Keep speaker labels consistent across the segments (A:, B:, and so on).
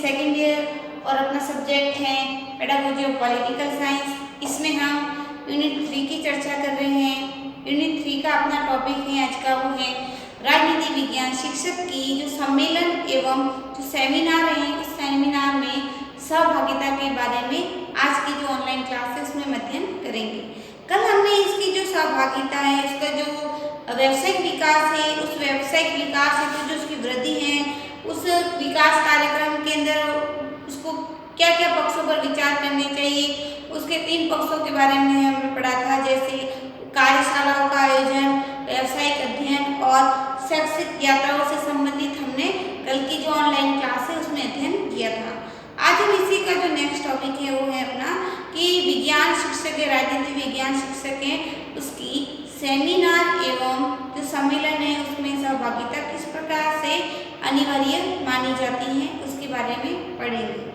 A: Second year और अपना subject है पेडागोजी ऑफ पॉलिटिकल साइंस। इसमें हम यूनिट 3 की चर्चा कर रहे हैं। यूनिट 3 का अपना टॉपिक है आज का, वो है राजनीति विज्ञान शिक्षक की जो सम्मेलन एवं जो सेमिनार है, इस सेमिनार में सहभागिता के बारे में आज की जो ऑनलाइन क्लास है उसमें अध्ययन करेंगे। कल हमने इसकी जो सहभागिता है, उसका जो व्यावसायिक विकास है, उस व्यावसायिक विकास है तो जो उसकी वृद्धि है, उस विकास कार्यक्रम के अंदर उसको क्या क्या पक्षों पर विचार करने चाहिए, उसके 3 पक्षों के बारे में हमने पढ़ा था, जैसे कार्यशालाओं का आयोजन, व्यावसायिक अध्ययन और शैक्षिक यात्राओं से संबंधित हमने कल की जो ऑनलाइन क्लास है उसमें अध्ययन किया था। आज हम इसी का जो नेक्स्ट टॉपिक है वो है अपना कि विज्ञान शिक्षक है, राजनीति विज्ञान शिक्षक है, उसकी सेमिनार एवं जो सम्मेलन है उसमें सहभागिता किस प्रकार से अनिवार्य मानी जाती है उसके बारे में पढ़ेंगे।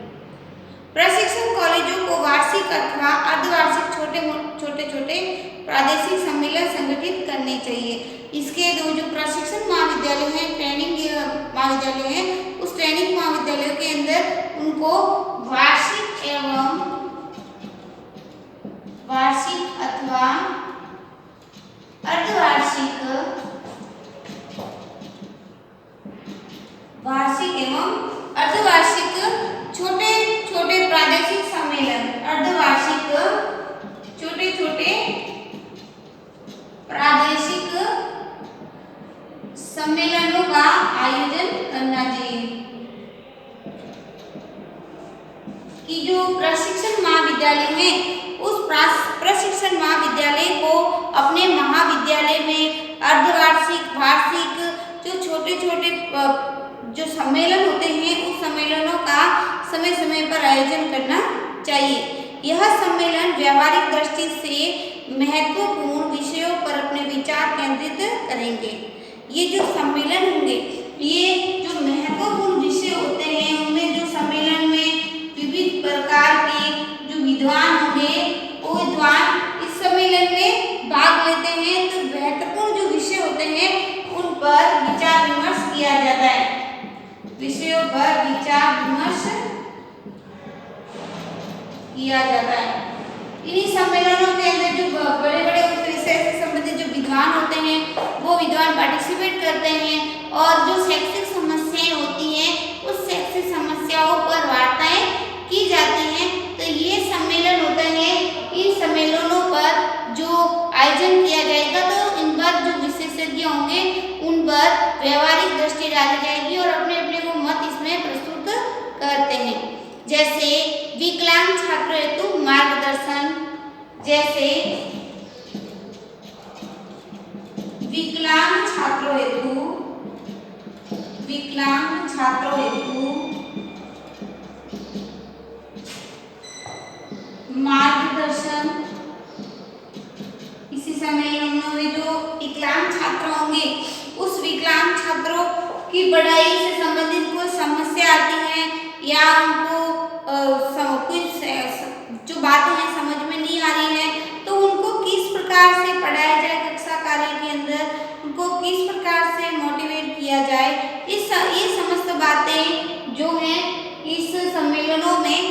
A: प्रशिक्षण कॉलेजों को वार्षिक अथवा अर्धवार्षिक छोटे प्रादेशिक सम्मेलन संगठित करने चाहिए। इसके जो प्रशिक्षण महाविद्यालय हैं, ट्रेनिंग महाविद्यालय हैं, उस ट्रेनिंग महाविद्यालयों के अंदर उनको वार्षिक अथवा अर्धवार्षिक, वार्षिक एवं अर्धवार्षिक छोटे प्रादेशिक सम्मेलन, अर्धवार्षिक छोटे प्रादेशिक सम्मेलनों का आयोजन करना चाहिए। कि जो प्रशिक्षण महाविद्यालय है उस प्रशिक्षण महाविद्यालय को अपने महाविद्यालय में अर्धवार्षिक, वार्षिक जो छोटे जो सम्मेलन होते हैं उस सम्मेलनों का समय समय पर आयोजन करना चाहिए। यह सम्मेलन व्यावहारिक दृष्टि से महत्वपूर्ण विषयों पर अपने विचार केंद्रित करेंगे। ये जो सम्मेलन होंगे, ये जो महत्वपूर्ण विषय होते हैं उनमें जो सम्मेलन में विविध प्रकार के जो विद्वान होंगे वो विद्वान इस सम्मेलन में भाग लेते हैं, तो महत्वपूर्ण जो विषय होते हैं उन पर विचार विमर्श किया जाता है, विषयों पर विचार विमर्श किया जाता है। इन्हीं सम्मेलनों के अंदर जो बड़े उस विषय से संबंधित जो विद्वान होते हैं वो विद्वान पार्टिसिपेट करते हैं और जो शैक्षिक समस्याएं होती हैं उस शैक्षिक समस्याओं पर वार्ताएं की जाती हैं। तो ये सम्मेलन होते हैं, इन सम्मेलनों पर जो आयोजन किया जाएगा तो इन पर जो विशेषज्ञ होंगे उन पर व्यवहारिक दृष्टि डाली जाएगी और अपने अपने को मत इसमें प्रस्तुत करते हैं। जैसे विकलांग छात्रों हेतु मार्गदर्शन, जैसे विकलांग छात्रों हेतु मार्गदर्शन। इसी सम्मेलनों में जो विकलांग छात्र होंगे उस विकलांग छात्रों की पढ़ाई से संबंधित कोई समस्या आती है या उनको कुछ जो बातें हैं समझ में नहीं आ रही है तो उनको किस प्रकार से पढ़ाया जाए, कक्षा कार्य के अंदर उनको किस प्रकार से मोटिवेट किया जाए, ये समस्त बातें जो हैं इस सम्मेलनों में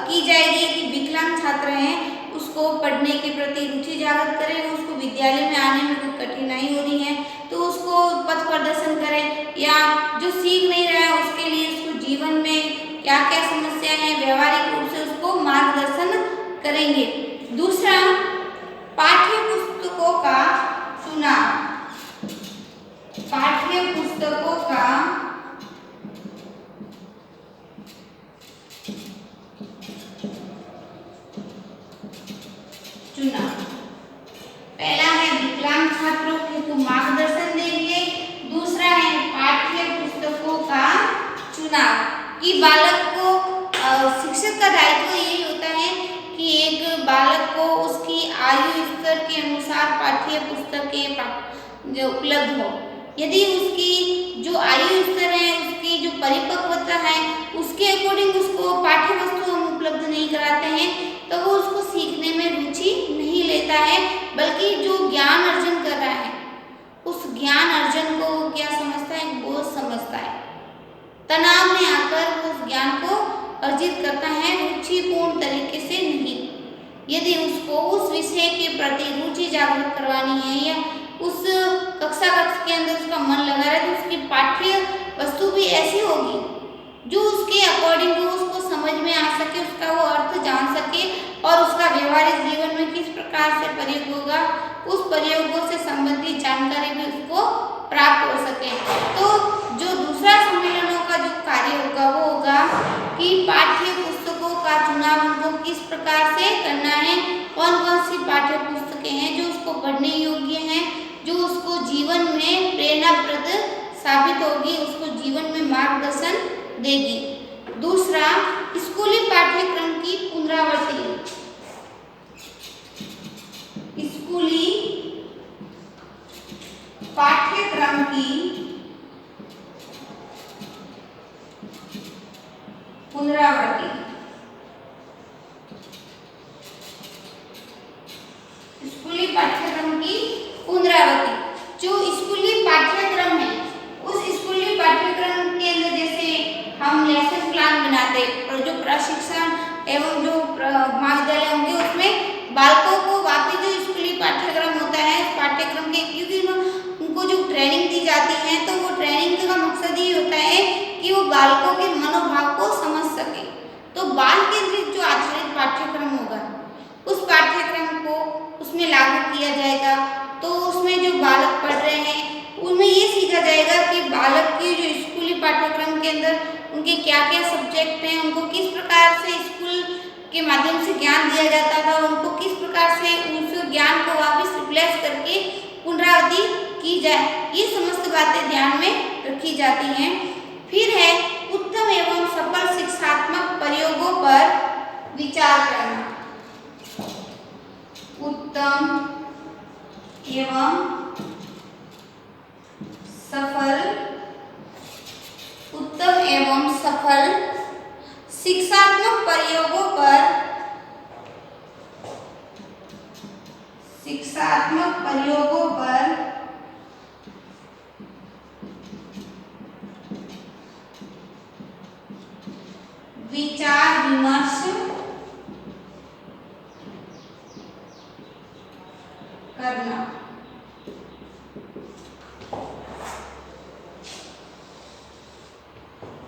A: की जाएगी। कि विकलांग छात्र हैं उसको पढ़ने के प्रति रुचि जागृत करें, उसको विद्यालय में आने में कोई कठिनाई हो रही है तो उसको पथ प्रदर्शन करें, या जो सीख नहीं रहा है उसके लिए उसको जीवन में क्या क्या समस्या है व्यवहारिक रूप से उसको मार्गदर्शन करेंगे। दूसरा, पाठ्य पुस्तकों का चुनाव, पाठ्य पुस्तकों का चुनाव। पहला है विकलांग छात्रों हेतु मार्गदर्शन देंगे, दूसरा है पाठ्य पुस्तकों का चुनाव। कि बालक को शिक्षक का दायित्व यही होता है कि एक बालक को उसकी आयु स्तर के अनुसार पाठ्य पुस्तकें जो उपलब्ध हो। यदि उसकी जो आयु स्तर है, उसकी जो परिपक्वता है, उसके अकॉर्डिंग उसको पाठ्य वस्तु हम उपलब्ध नहीं कराते हैं तो वो उसको सीखने में रुचि नहीं लेता है, बल्कि जो ज्ञान अर्जन कर रहा है उस ज्ञान अर्जन को क्या समझता है, बोझ समझता है। तनाव में आकर वो उस ज्ञान को अर्जित करता है, रुचिपूर्ण तरीके से नहीं। यदि उसको उस विषय के प्रति रुचि जागृत करवानी है या उस कक्षा के अंदर उसका मन लगा रहे, तो उसकी पाठ्य वस्तु भी ऐसी होगी जो उसके अकॉर्डिंग वो उसको समझ में आ सके, उसका वो अर्थ जान सके और उसका व्यवहारिक जीवन में किस प्रकार से प्रयोग होगा, उस प्रयोगों से संबंधित जानकारी भी उसको प्राप्त हो सके। तो जो दूसरा सम्मेलनों का जो कार्य होगा वो होगा कि पाठ्य पुस्तकों का चुनाव उनको किस प्रकार से करना है, कौन कौन सी पाठ्य पुस्तकें हैं जो उसको पढ़ने योग्य हैं, जो उसको जीवन में प्रेरणाप्रद साबित होगी, उसको जीवन में मार्गदर्शन देगी। दूसरा, स्कूली पाठ्यक्रम की पुनरावृत्ति। स्कूली पाठ्यक्रम की पुनरावृत्ति। स्कूली पाठ्यक्रम की पुनरावृत्ति। जो स्कूली पाठ्यक्रम है, उस स्कूली पाठ्यक्रम के अंदर जैसे हम लेसन प्लान बनाते और जो प्रशिक्षण एवं जो महाविद्यालय होंगे उसमें बालकों को वापस जो स्कूली पाठ्यक्रम होता है, पाठ्यक्रम के क्योंकि उनको जो ट्रेनिंग दी जाती है, तो वो ट्रेनिंग का मकसद ये होता है कि वो बालकों के मनोभाव को समझ सके। तो बाल केंद्रित जो आधारित पाठ्यक्रम होगा, उस पाठ्यक्रम को उसमें लागू किया जाएगा। तो उसमें जो बालक पढ़ रहे हैं उनमें ये सीखा जाएगा कि बालक की जो स्कूली पाठ्यक्रम के अंदर उनके क्या क्या सब्जेक्ट हैं, उनको किस प्रकार से स्कूल के माध्यम से ज्ञान दिया जाता था, उनको किस प्रकार से उस ज्ञान को वापस रिप्लेस करके पुनरावृत्ति की जाए, ये समस्त बातें ध्यान में रखी जाती हैं। फिर है उत्तम एवं सफल शिक्षात्मक प्रयोगों पर विचार करना। उत्तम एवं सफल शिक्षात्मक प्रयोगों पर विचार विमर्श करना।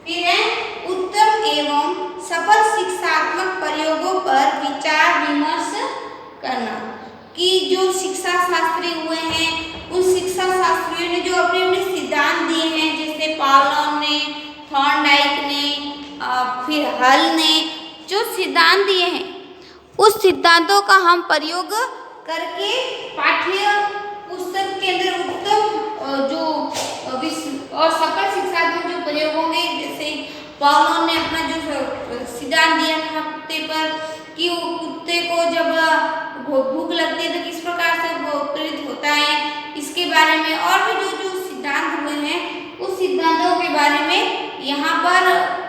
A: फिर है उत्तम एवं सफल शिक्षात्मक प्रयोगों पर विचार विमर्श करना कि जो शिक्षा शास्त्री हुए हैं, उन शिक्षा शास्त्रियों ने जो अपने अपने सिद्धांत दिए हैं, जैसे पावलोव ने, थॉर्नडाइक ने, फिर हल ने जो सिद्धांत दिए हैं, उस सिद्धांतों का हम प्रयोग करके पाठ्य पुस्तक के अंदर उत्तम जो और सफल शिक्षात्मक जो प्रयोग होंगे, जैसे पावलोव ने अपना जो सिद्धांत दिया था कुत्ते पर कि वो कुत्ते को जब भूख लगती है तो किस प्रकार से वो प्रेरित होता है, इसके बारे में और भी जो जो सिद्धांत हुए हैं, उस सिद्धांतों के बारे में यहाँ पर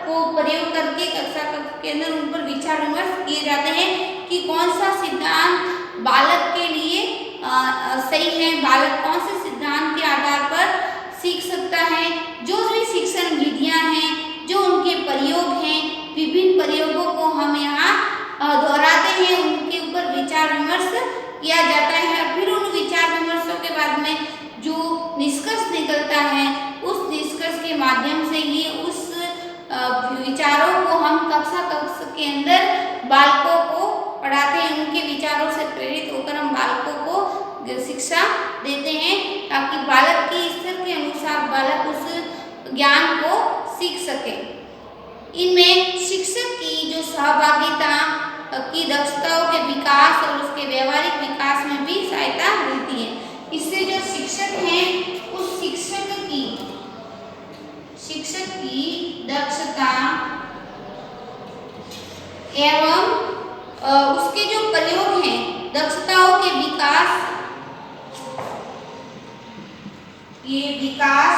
A: को प्रयोग करके कक्षा के अंदर उन पर विचार विमर्श किए जाते हैं कि कौन सा सिद्धांत बालक के लिए सही है, बालक कौन से सिद्धांत के आधार पर सीख सकता है। जो भी शिक्षण विधियां हैं, जो उनके प्रयोग हैं, विभिन्न प्रयोगों को हम यहाँ दोहराते हैं, उनके ऊपर विचार विमर्श किया जाता है। फिर उन विचार विमर्शों के बाद में जो निष्कर्ष निकलता है, उस निष्कर्ष के माध्यम से ही उस विचारों को हम कक्षा के अंदर बालकों को पढ़ाते हैं। उनके विचारों से प्रेरित होकर हम बालकों को शिक्षा देते हैं ताकि बालक की स्तर के अनुसार बालक उस ज्ञान को सीख सके। इनमें शिक्षक की जो सहभागिता की दक्षताओं के विकास और उसके व्यवहारिक विकास में भी सहायता मिलती है। इससे जो शिक्षक हैं, उस शिक्षक की दक्षता एवं उसके जो प्रयोग हैं, दक्षताओं के विकास, ये विकास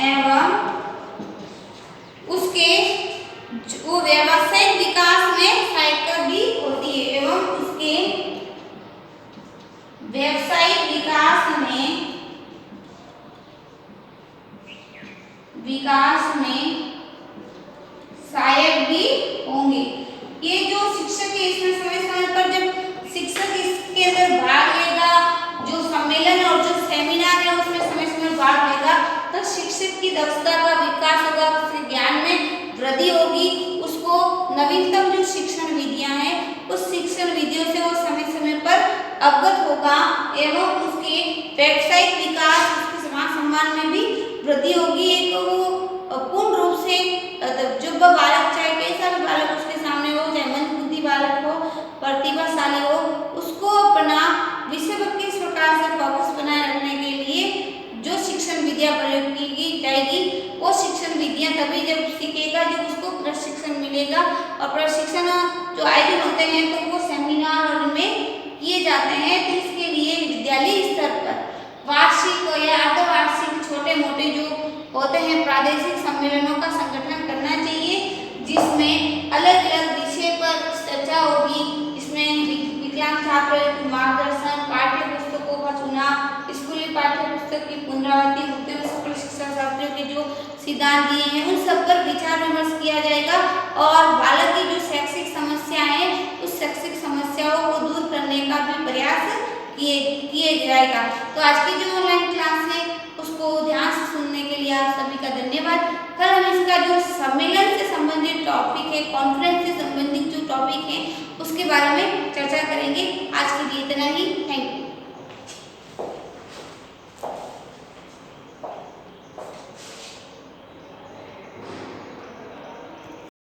A: एवं उसके वो व्यावसायिक विकास में सहायता भी होती है एवं उसके व्यावसायिक विकास में उसकी दक्षता का विकास होगा, उसके ज्ञान में वृद्धि होगी, उसको नवीनतम जो शिक्षण विधियां हैं उस शिक्षण विधियों से वो समय समय पर अवगत होगा एवं उसके व्यावसायिक विकास, उसके समाज सम्मान में भी वृद्धि होगी। एक वो पूर्ण रूप से जब वह बालक, चाहे कैसा भी बालक उसके सामने हो, चाहे मंदबुद्धि बालक हो, प्रतिभाशाली हो, उसको अपना विषय पर किस प्रकार से फोकस बनाए रखने के लिए जो शिक्षण विधियां प्रयोग की जाएगी वो शिक्षण विधियां तभी जब सीखेगा जब उसको प्रशिक्षण मिलेगा। और प्रशिक्षण जो आयोजन होते हैं तो वो सेमिनार और में किए जाते हैं। तो इसके लिए विद्यालय स्तर पर वार्षिक या अर्धवार्षिक छोटे मोटे जो होते हैं प्रादेशिक सम्मेलनों का संगठन करना चाहिए, जिसमें अलग अलग विषय पर चर्चा होगी। इसमें विकलांग छात्र मार्गदर्शन, पाठ्य पुस्तकों का चुनाव, स्कूली पाठ्य पुस्तक की पुनरावृत्ति, होते हुए सकल शिक्षा शास्त्रियों के जो सिद्धांत दिए हैं उन सब पर विचार विमर्श किया जाएगा और बालक की जो शैक्षिक समस्या है उस शैक्षिक समस्याओं को दूर करने का भी प्रयास किए जाएगा। तो आज की जो ऑनलाइन क्लास है उसको ध्यान से सुनने के लिए आप सभी का धन्यवाद। कल हम इसका जो सम्मेलन से संबंधित टॉपिक है, कॉन्फ्रेंस से संबंधित जो टॉपिक है उसके बारे में चर्चा करेंगे। आज के लिए इतना ही। Thank you.